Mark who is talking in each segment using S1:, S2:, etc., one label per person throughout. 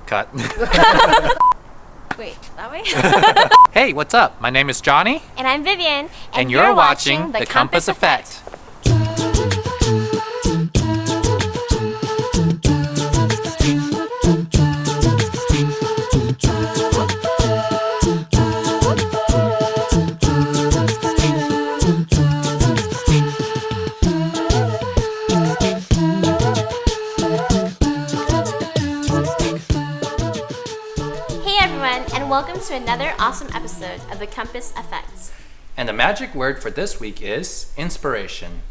S1: cut.
S2: Wait, that way?
S1: Hey, what's up? My name is Johnny.
S2: And I'm Vivian.
S1: And you're watching The Compass Effect.
S2: And welcome to another awesome episode of The Compass Effect.
S1: And the magic word for this week is inspiration.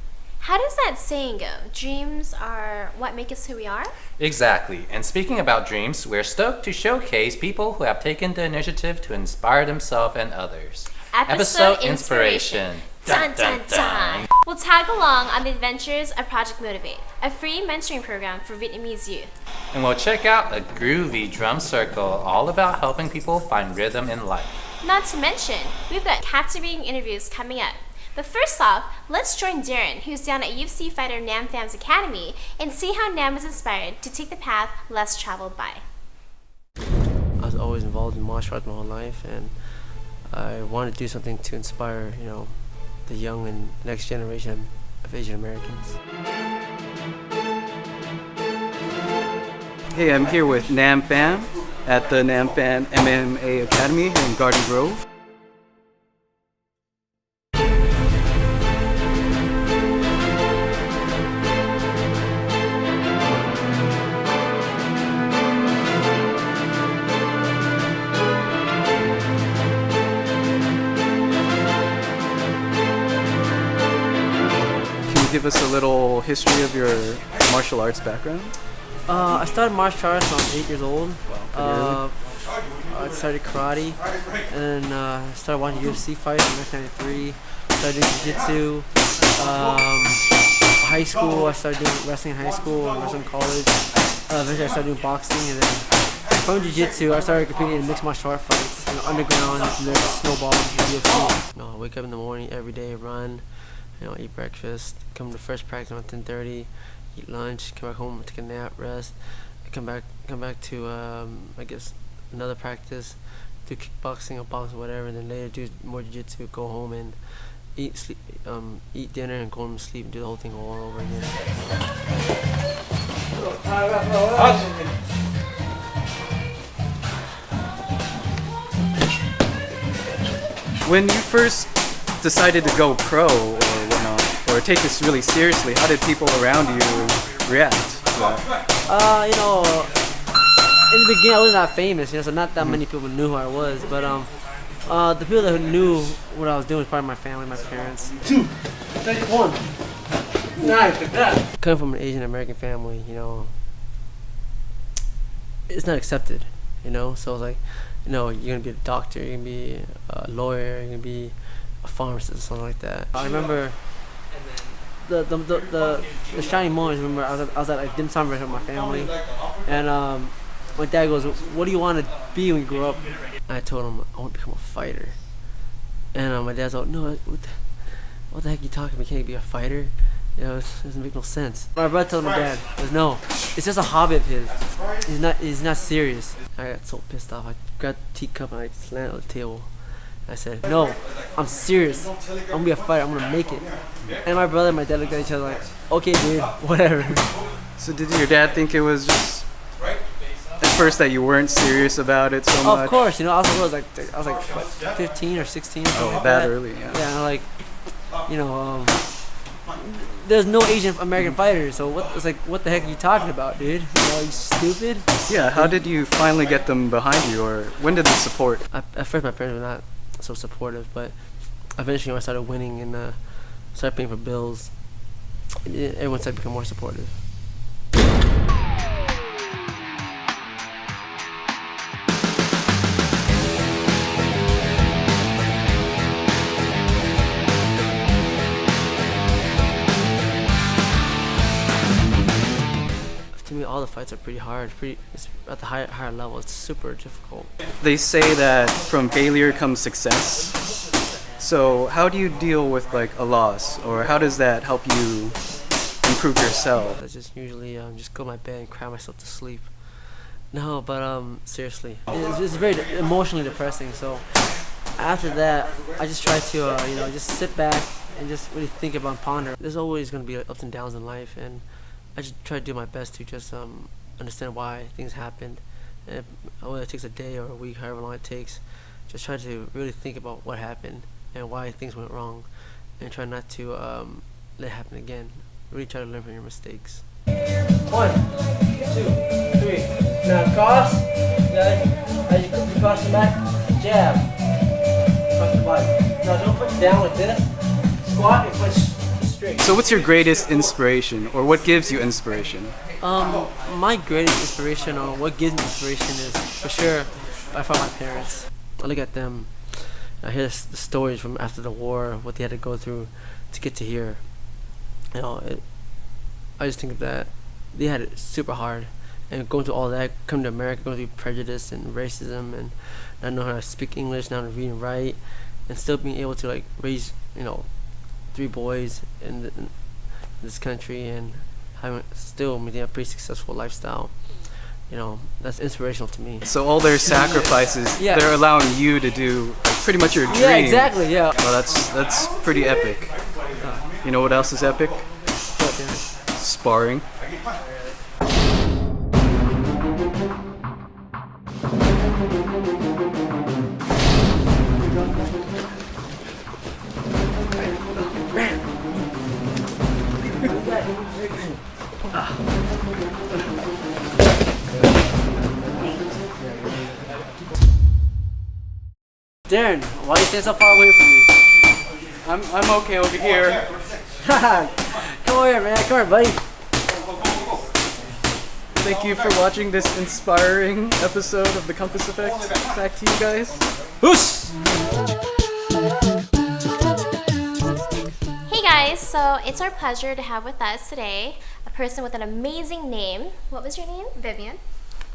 S2: How does that saying go? Dreams are what make us who we are?
S1: Exactly. And speaking about dreams, we're stoked to showcase people who have taken the initiative to inspire themselves and others.
S2: Episode Inspiration. Dun, dun, dun. We'll tag along on the adventures of Project Motivate, a free mentoring program for Vietnamese youth.
S1: And we'll check out a groovy drum circle all about helping people find rhythm in life.
S2: Not to mention, we've got captivating interviews coming up. But first off, let's join Darren, who's down at UFC fighter Nam Phan's academy, and see how Nam was inspired to take the path less traveled by.
S3: I was always involved in martial arts my whole life, and I wanted to do something to inspire, the young and next generation of Asian Americans.
S4: Hey, I'm here with Nam Phan at the Nam Phan MMA Academy here in Garden Grove. Can you give us a little history of your martial arts background?
S3: I started martial arts when I was 8 years old. I started karate, and then I started watching UFC fights in 1993. Started doing jiu-jitsu. High school, I started doing wrestling in high school and wrestling in college. Eventually, I started doing boxing, and then from jiu-jitsu, I started competing in mixed martial art fights, underground, snowball, UFC. I wake up in the morning every day, run, eat breakfast, come to first practice around 10:30. Eat lunch, come back home, take a nap, rest, come back to another practice, do kickboxing or boxing, whatever, and then later do more jiu-jitsu, go home and eat dinner and go home and sleep and do the whole thing all over again.
S4: When you first decided to go pro or whatnot, or take this really seriously, how did people around you react to that?
S3: In the beginning I wasn't that famous, so not that many people knew who I was, but the people that knew what I was doing was part of my family, my parents. 2, take 1. Nice, like that. Coming from an Asian American family, it's not accepted, so it's like, you're gonna be a doctor, you're gonna be a lawyer, you're gonna be a pharmacist or something like that. I remember the shining moments. Remember, I was at a dim sum restaurant with my family, and my dad goes, "What do you want to be when you grow up?" And I told him, "I want to become a fighter." And my dad's like, "No, what the heck are you talking about? You can't be a fighter. It doesn't make no sense." My brother told my dad, he goes, "No, it's just a hobby of his. He's not serious." I got so pissed off. I grabbed the teacup and I slammed it on the table. I said, "No, I'm serious. I'm gonna be a fighter. I'm gonna make it." And my brother and my dad looked at each other like, "Okay, dude, whatever."
S4: So did your dad think it was just at first that you weren't serious about it so much?
S3: Of course, I was like what, 15 or 16 or something like
S4: that early, yeah.
S3: Yeah, there's no Asian American fighters, so what the heck are you talking about, dude? Are you stupid?
S4: Yeah, how did you finally get them behind you, or when did the support?
S3: At first my parents were not so supportive, but eventually when I started winning and started paying for bills, everyone started to become more supportive. To me, all the fights are pretty hard. It's at the higher level. It's super difficult.
S4: They say that from failure comes success. So how do you deal with like a loss, or how does that help you improve yourself?
S3: I just usually just go to my bed and cry myself to sleep. No, but seriously, it's very emotionally depressing. So after that, I just try to just sit back and just really think about and ponder. There's always gonna be ups and downs in life, and I just try to do my best to just understand why things happened, and whether it takes a day or a week, however long it takes, just try to really think about what happened and why things went wrong, and try not to let it happen again. Really try to learn from your mistakes. 1, 2, 3. Now cross. As you cross the back, jab. Cross the body. Now don't push down like this. Squat and push straight.
S4: So what's your greatest inspiration, or what gives you inspiration?
S3: My greatest inspiration, or what gives me inspiration, is for sure by far my parents. I look at them, I hear the stories from after the war, what they had to go through to get to here. I just think that they had it super hard, and going through all that, coming to America, going through prejudice and racism, and not knowing how to speak English, not read and write, and still being able to raise 3 boys in this country, and still maintaining a pretty successful lifestyle. That's inspirational to me.
S4: So all their sacrifices,
S3: Yeah.
S4: they're allowing you to do pretty much your dream.
S3: Yeah, exactly. Yeah.
S4: Well, that's pretty epic. You know what else is epic?
S3: But, yeah.
S4: Sparring.
S3: Darren, why are you staying so far away from me?
S4: I'm okay over here.
S3: Come over here, man. Come here, buddy.
S4: Thank you for watching this inspiring episode of The Compass Effect. Back to you guys.
S3: Whoosh!
S2: Hey guys, so it's our pleasure to have with us today a person with an amazing name. What was your name?
S5: Vivian.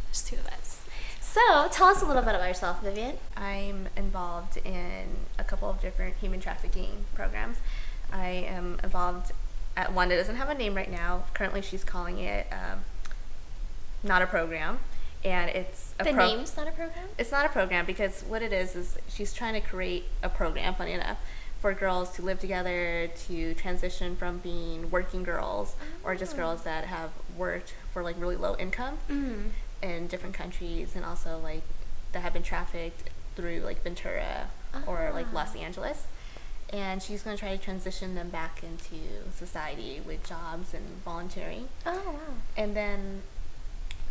S2: There's 2 of us. So tell us a little bit about yourself, Vivian.
S5: I'm involved in a couple of different human trafficking programs. I am involved at one that doesn't have a name right now. Currently she's calling it not a program. And it's a
S2: The name's not a program?
S5: It's not a program because what it is she's trying to create a program, funny enough, for girls to live together, to transition from being working girls or just girls that have worked for really low income in different countries, and also that have been trafficked through Ventura or Los Angeles. And she's going to try to transition them back into society with jobs and volunteering.
S2: Oh, wow.
S5: And then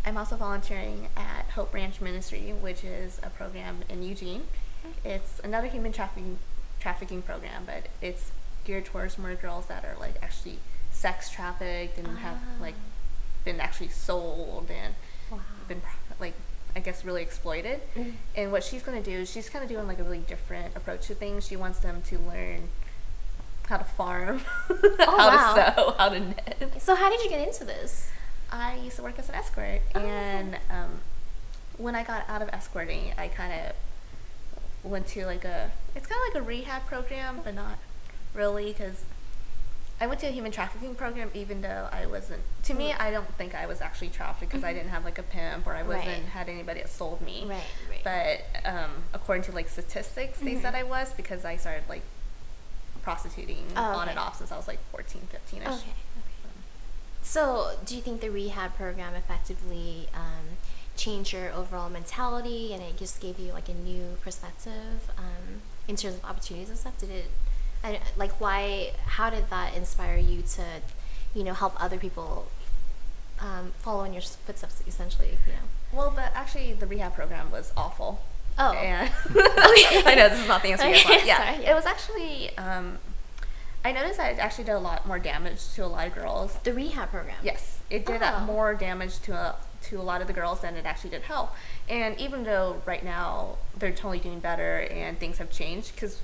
S5: I'm also volunteering at Hope Ranch Ministry, which is a program in Eugene. It's another human trafficking program, but it's geared towards more girls that are actually sex trafficked and have been actually sold and been I guess really exploited. And what she's going to do is she's kind of doing a really different approach to things. She wants them to learn how to farm, how to sew, how to knit.
S2: So how did you get into this?
S5: I used to work as an escort, and when I got out of escorting, I kind of went to it's kind of like a rehab program, but not really, because I went to a human trafficking program, even though I wasn't. To me, I don't think I was actually trafficked because I didn't have a pimp, or I wasn't had anybody that sold me.
S2: Right.
S5: But according to statistics, they said I was, because I started prostituting on and off since I was 14, 15ish.
S2: Okay. So do you think the rehab program effectively changed your overall mentality, and it just gave you a new perspective in terms of opportunities and stuff? Did it? How did that inspire you to, help other people follow in your footsteps, essentially?
S5: Well, the rehab program was awful.
S2: Oh.
S5: And I know this is not the answer you guys want. Yeah,
S2: Sorry,
S5: it was actually. I noticed that it actually did a lot more damage to a lot of girls.
S2: The rehab program.
S5: Yes, it did more damage to a lot of the girls than it actually did help. And even though right now they're totally doing better and things have changed, because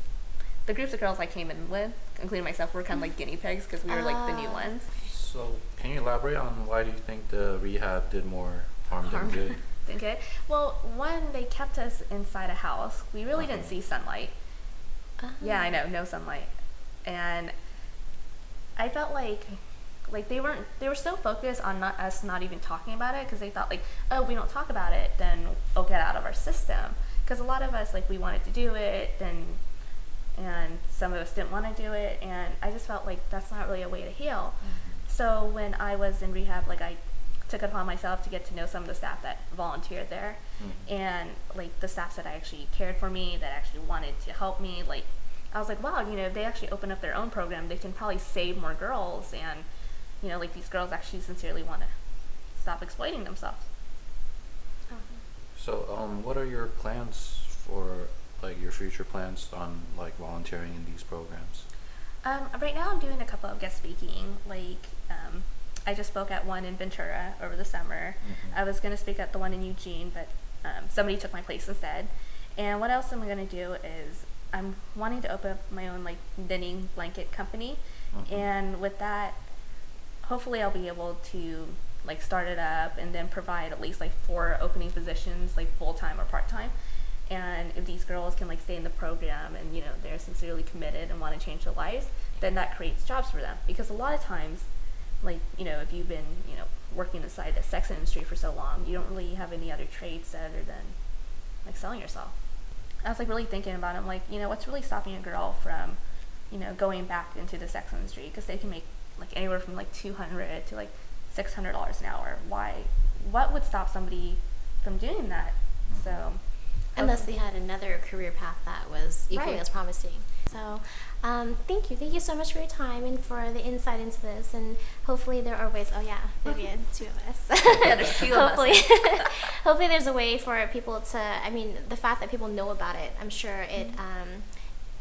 S5: the groups of girls I came in with, including myself, were kind of guinea pigs because we were the new ones.
S1: So, can you elaborate on why do you think the rehab did more harm than good?
S5: Okay. Well, one, they kept us inside a house. We really didn't see sunlight. Yeah, I know, no sunlight. And I felt like they were so focused on us not even talking about it, because they thought like, oh, we don't talk about it, then it'll get out of our system. Because a lot of us, like, we wanted to do it, and some of us didn't want to do it, and I just felt like that's not really a way to heal. So when I was in rehab, like, I took it upon myself to get to know some of the staff that volunteered there, and like the staff that I actually cared for me, that actually wanted to help me. Like, I was like, wow, you know, if they actually open up their own program, they can probably save more girls, and you know, like, these girls actually sincerely want to stop exploiting themselves.
S6: So, what are your plans for, like, your future plans on, like, volunteering in these programs?
S5: Right now I'm doing a couple of guest speaking. Like, I just spoke at one in Ventura over the summer. I was going to speak at the one in Eugene, but somebody took my place instead. And what else am I going to do is I'm wanting to open up my own, like, knitting blanket company. And with that, hopefully I'll be able to, like, start it up and then provide at least like 4 opening positions, like full-time or part-time. And if these girls can, like, stay in the program and, you know, they're sincerely committed and want to change their lives, then that creates jobs for them. Because a lot of times, like, you know, if you've been, you know, working inside the sex industry for so long, you don't really have any other trades other than, like, selling yourself. I was, like, really thinking about it. I'm like, you know, what's really stopping a girl from, you know, going back into the sex industry? Because they can make, like, anywhere from like $200 to like $600 an hour. What would stop somebody from doing that? So,
S2: Unless they had another career path that was equally
S5: Right.
S2: as promising. So, thank you. Thank you so much for your time and for the insight into this. And hopefully there are ways. Oh yeah, Vivian, 2 of us.
S5: Yeah, there's 2 of us.
S2: Hopefully, hopefully there's a way for people to. I mean, the fact that people know about it, I'm sure it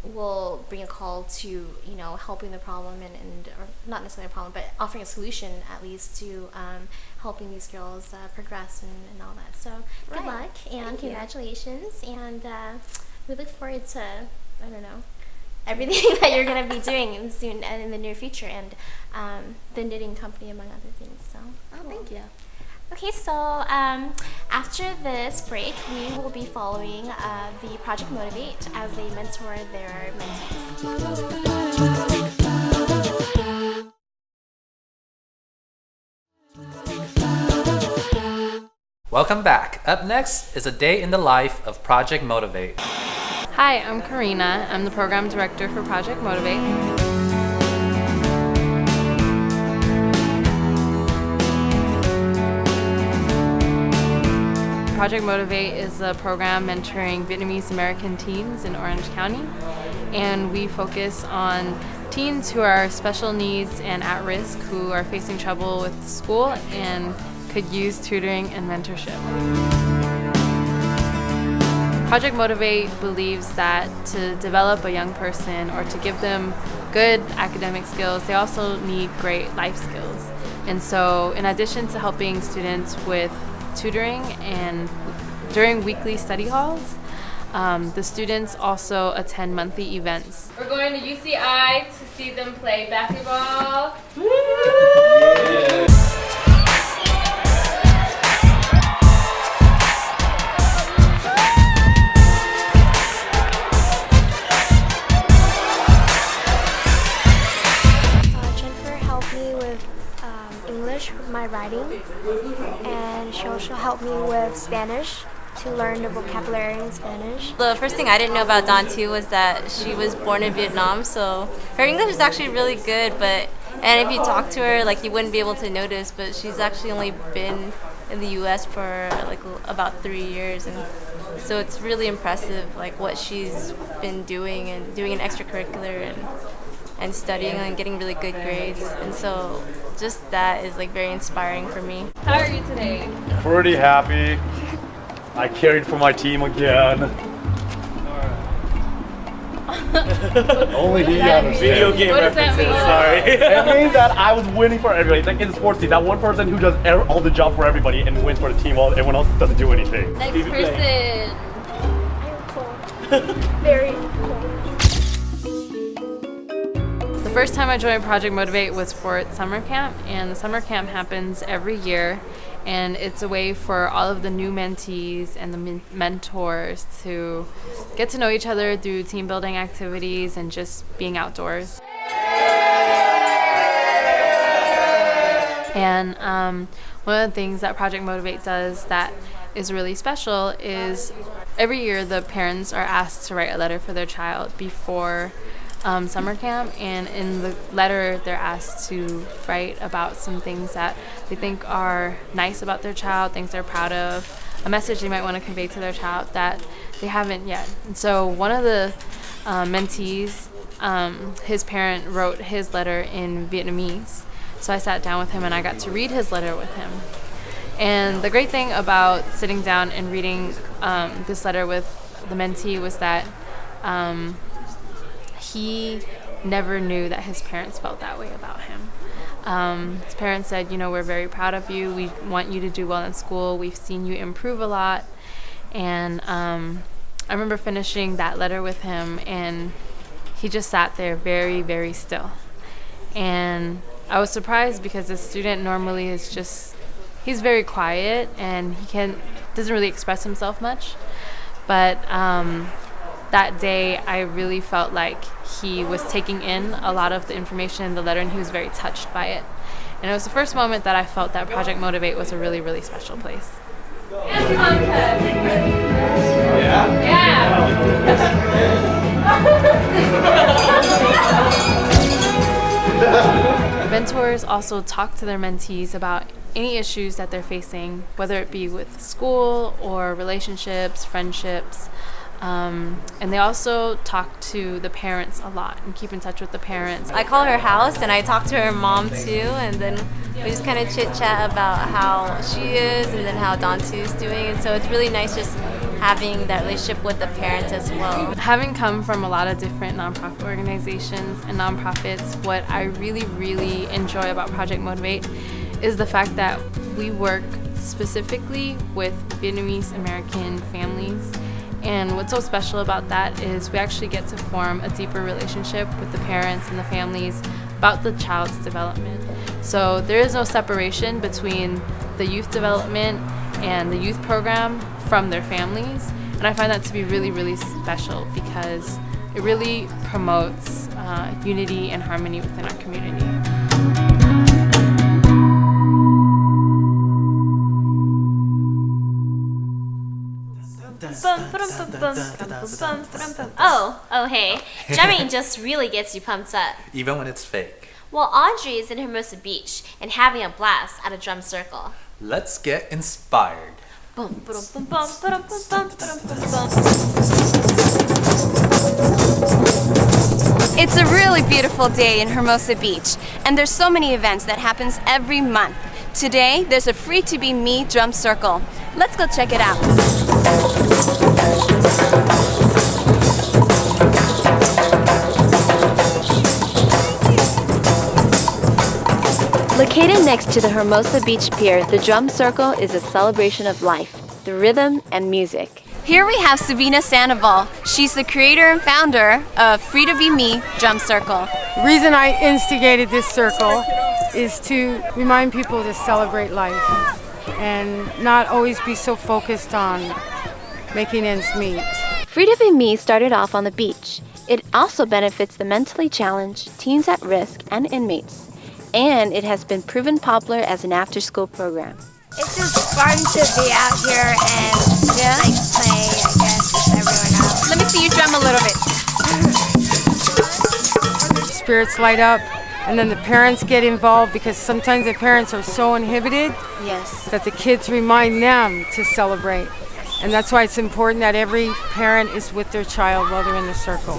S2: will bring a call to, you know, helping the problem and or not necessarily a problem, but offering a solution at least to helping these girls progress and all that. So good
S5: Right.
S2: luck and
S5: Thank you.
S2: congratulations, and we look forward to, I don't know, everything that you're going to be doing soon and in the near future, and the knitting company among other things. So
S5: Oh, thank you.
S2: okay, so after this break, we will be following the Project Motivate as they mentor their mentees.
S1: Welcome back. Up next is a day in the life of Project Motivate.
S7: Hi, I'm Karina. I'm the program director for Project Motivate. Project Motivate is a program mentoring Vietnamese American teens in Orange County, and we focus on teens who are special needs and at risk, who are facing trouble with school and could use tutoring and mentorship. Project Motivate believes that to develop a young person or to give them good academic skills, they also need great life skills. And so in addition to helping students with tutoring and during weekly study halls, the students also attend monthly events.
S8: We're going to UCI to see them play basketball.
S9: Jennifer helped me with English with my writing, and she also helped me with Spanish to learn the vocabulary in Spanish.
S10: The first thing I didn't know about Dawn too was that she was born in Vietnam, so her English is actually really good, and if you talk to her, like, you wouldn't be able to notice, but she's actually only been in the US for like about 3 years, and so it's really impressive, like, what she's been doing and doing an extracurricular and studying and getting really good grades, and so just that is, like, very inspiring for me.
S8: How are you today?
S11: Pretty happy. I carried for my team again. Only he understands.
S8: Video game What does that references, mean?
S11: Sorry. It means that I was winning for everybody. Like in the sports team, that one person who does all the job for everybody and wins for the team while everyone else doesn't do anything.
S8: Next person.
S9: I'm cold. Very cold.
S7: The first time I joined Project Motivate was for its summer camp, and the summer camp happens every year, and it's a way for all of the new mentees and the mentors to get to know each other through team building activities and just being outdoors. And one of the things that Project Motivate does that is really special is every year the parents are asked to write a letter for their child before summer camp, and in the letter they're asked to write about some things that they think are nice about their child, things they're proud of, a message they might want to convey to their child that they haven't yet. And so one of the mentees, his parent wrote his letter in Vietnamese. So I sat down with him and I got to read his letter with him. And the great thing about sitting down and reading this letter with the mentee was that he never knew that his parents felt that way about him. His parents said, you know, we're very proud of you. We want you to do well in school. We've seen you improve a lot. And I remember finishing that letter with him, and he just sat there very, very still. And I was surprised because the student normally is just, he's very quiet and he doesn't really express himself much. But that day I really felt like he was taking in a lot of the information in the letter, and he was very touched by it. And it was the first moment that I felt that Project Motivate was a really, really special place. Mentors also talk to their mentees about any issues that they're facing, whether it be with school or relationships, friendships. And they also talk to the parents a lot and keep in touch with the parents.
S10: I call her house and I talk to her mom too, and then we just kind of chit chat about how she is and then how Dantu is doing. And so it's really nice just having that relationship with the parents as well.
S7: Having come from a lot of different nonprofit organizations and nonprofits, what I really, really enjoy about Project Motivate is the fact that we work specifically with Vietnamese American families. And what's so special about that is we actually get to form a deeper relationship with the parents and the families about the child's development. So there is no separation between the youth development and the youth program from their families. And I find that to be really, really special because it really promotes unity and harmony within our community.
S2: Oh, hey. Drumming just really gets you pumped up.
S1: Even when it's fake.
S2: Well, Audrey is in Hermosa Beach and having a blast at a drum circle.
S1: Let's get inspired.
S12: It's a really beautiful day in Hermosa Beach, and there's so many events that happens every month. Today, there's a Free to Be Me drum circle. Let's go check it out.
S13: Located next to the Hermosa Beach Pier, the drum circle is a celebration of life, the rhythm and music.
S12: Here we have Sabina Sandoval. She's the creator and founder of Free to Be Me Drum Circle.
S14: The reason I instigated this circle is to remind people to celebrate life and not always be so focused on making ends meet.
S13: Free to Be Me started off on the beach. It also benefits the mentally challenged, teens at risk, and inmates. And it has been proven popular as an after-school program.
S9: It's just fun to be out here and like play, I guess, with everyone else.
S12: Let me see you drum a little bit.
S14: Spirits light up, and then the parents get involved because sometimes the parents are so inhibited that the kids remind them to celebrate. And that's why it's important that every parent is with their child while they're in the circle.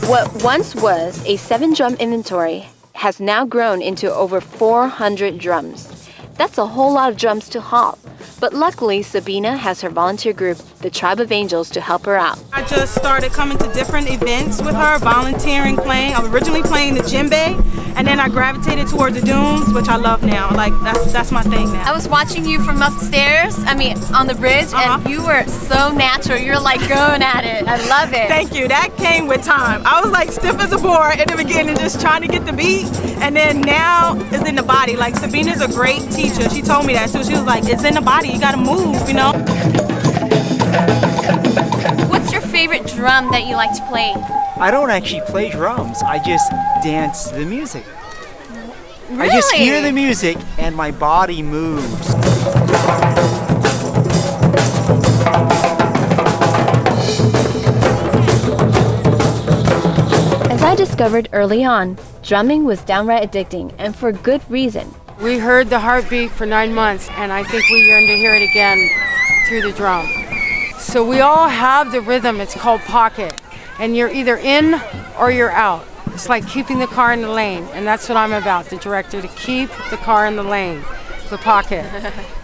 S13: What once was a 7-drum inventory has now grown into over 400 drums. That's a whole lot of drums to haul. But luckily, Sabina has her volunteer group, the Tribe of Angels, to help her out.
S15: I just started coming to different events with her, volunteering, playing. I was originally playing the djembe, and then I gravitated towards the dunes, which I love now. Like, that's my thing now.
S12: I was watching you from upstairs, on the bridge, and you were so natural. You're like going at it. I love it.
S15: Thank you. That came with time. I was like stiff as a board in the beginning, just trying to get the beat, And then now it's in the body. Like Sabina's a great teacher. She told me that too. She was like, it's in the body. You gotta move, you know?
S12: What's your favorite drum that you like to play?
S16: I don't actually play drums. I just dance to the music.
S12: Really?
S16: I just hear the music and my body moves.
S13: As I discovered early on, drumming was downright addicting, and for good reason.
S14: We heard the heartbeat for 9 months, and I think we yearn to hear it again through the drum. So we all have the rhythm. It's called pocket, and you're either in or you're out. It's like keeping the car in the lane, and that's what I'm about, the director, to keep the car in the lane, the pocket.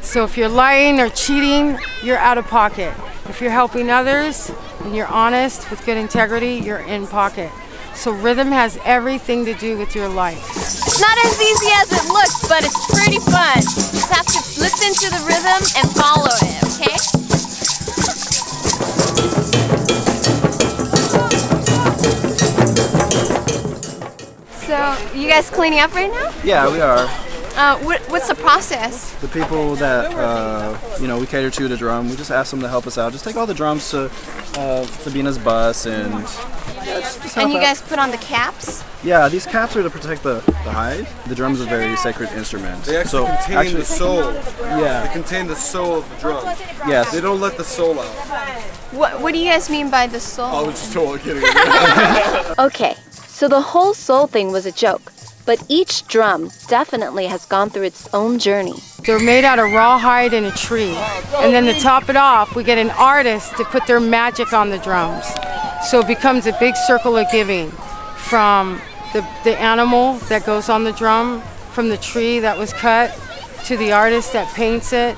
S14: So if you're lying or cheating, you're out of pocket. If you're helping others and you're honest with good integrity, you're in pocket. So rhythm has everything to do with your life.
S12: It's not as easy as it looks, but it's pretty fun. You just have to listen to the rhythm and follow it, okay? So, you guys cleaning up right now?
S17: Yeah, we are.
S12: What's the process?
S17: The people that we cater to the drum, we just ask them to help us out. Just take all the drums to Sabina's bus and just help
S12: And you
S17: out.
S12: guys put on the caps?
S17: Yeah, these caps are to protect the hide. The drum is a very sacred instrument.
S18: They actually contain the soul.
S17: Yeah.
S18: They contain the soul of the drum.
S17: Yes.
S18: They don't let the soul out.
S12: What do you guys mean by the soul?
S18: I was just totally kidding.
S13: Okay, so the whole soul thing was a joke, but each drum definitely has gone through its own journey.
S14: They're made out of rawhide in a tree. And then to top it off, we get an artist to put their magic on the drums. So it becomes a big circle of giving from the animal that goes on the drum, from the tree that was cut, to the artist that paints it,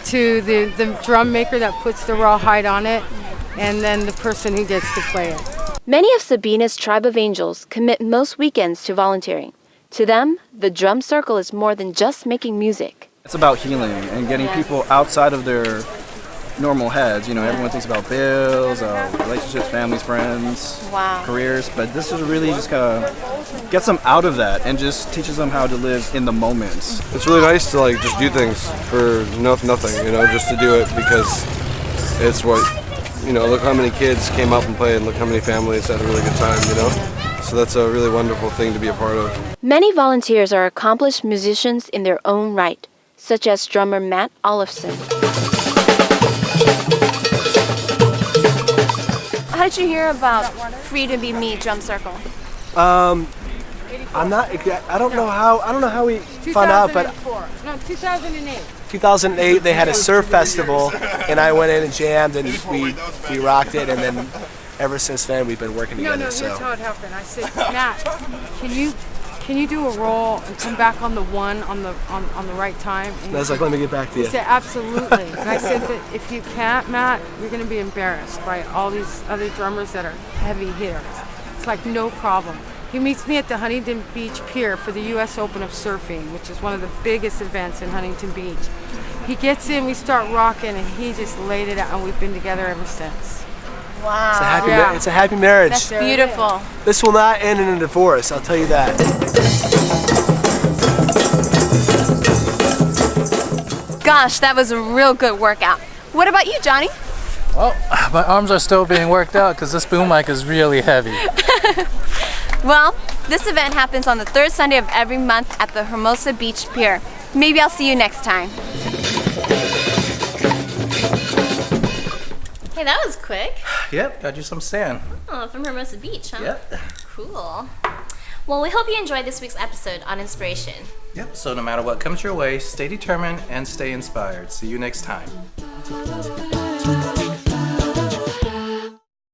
S14: to the drum maker that puts the rawhide on it, and then the person who gets to play it.
S13: Many of Sabina's tribe of angels commit most weekends to volunteering. To them, the drum circle is more than just making music.
S17: It's about healing and getting people outside of their normal heads. You know, everyone thinks about bills, relationships, families, friends, careers, but this is really just kind of gets them out of that and just teaches them how to live in the moment.
S18: It's really nice to like just do things for nothing, you know, just to do it because it's what, you know, look how many kids came up and played, and look how many families had a really good time, you know? So that's a really wonderful thing to be a part of.
S13: Many volunteers are accomplished musicians in their own right, such as drummer Matt Olofsson.
S12: How did you hear about Free to Be Me Drum Circle?
S19: I don't know how we found out, but
S14: 2008.
S19: 2008 they had a surf festival, and I went in and jammed, and we rocked it, and then ever since then we've been working together.
S14: Here's how it happened. I said, Matt, can you do a roll and come back on the one on the right time? And
S19: I was like, let me get back to you.
S14: He said, absolutely. And I said that if you can't, Matt, you're going to be embarrassed by all these other drummers that are heavy hitters. It's like, no problem. He meets me at the Huntington Beach Pier for the U.S. Open of Surfing, which is one of the biggest events in Huntington Beach. He gets in, we start rocking, and he just laid it out, and we've been together ever since.
S12: Wow.
S19: It's a happy marriage.
S12: That's beautiful.
S19: This will not end in a divorce, I'll tell you that.
S12: Gosh, that was a real good workout. What about you, Johnny?
S1: Well, my arms are still being worked out because this boom mic is really heavy.
S12: Well, this event happens on the third Sunday of every month at the Hermosa Beach Pier. Maybe I'll see you next time. Hey, that was quick.
S1: Yep, got you some sand.
S2: Oh, from Hermosa Beach, huh?
S1: Yep.
S2: Cool. Well, we hope you enjoyed this week's episode on inspiration.
S1: Yep, so no matter what comes your way, stay determined and stay inspired. See you next time.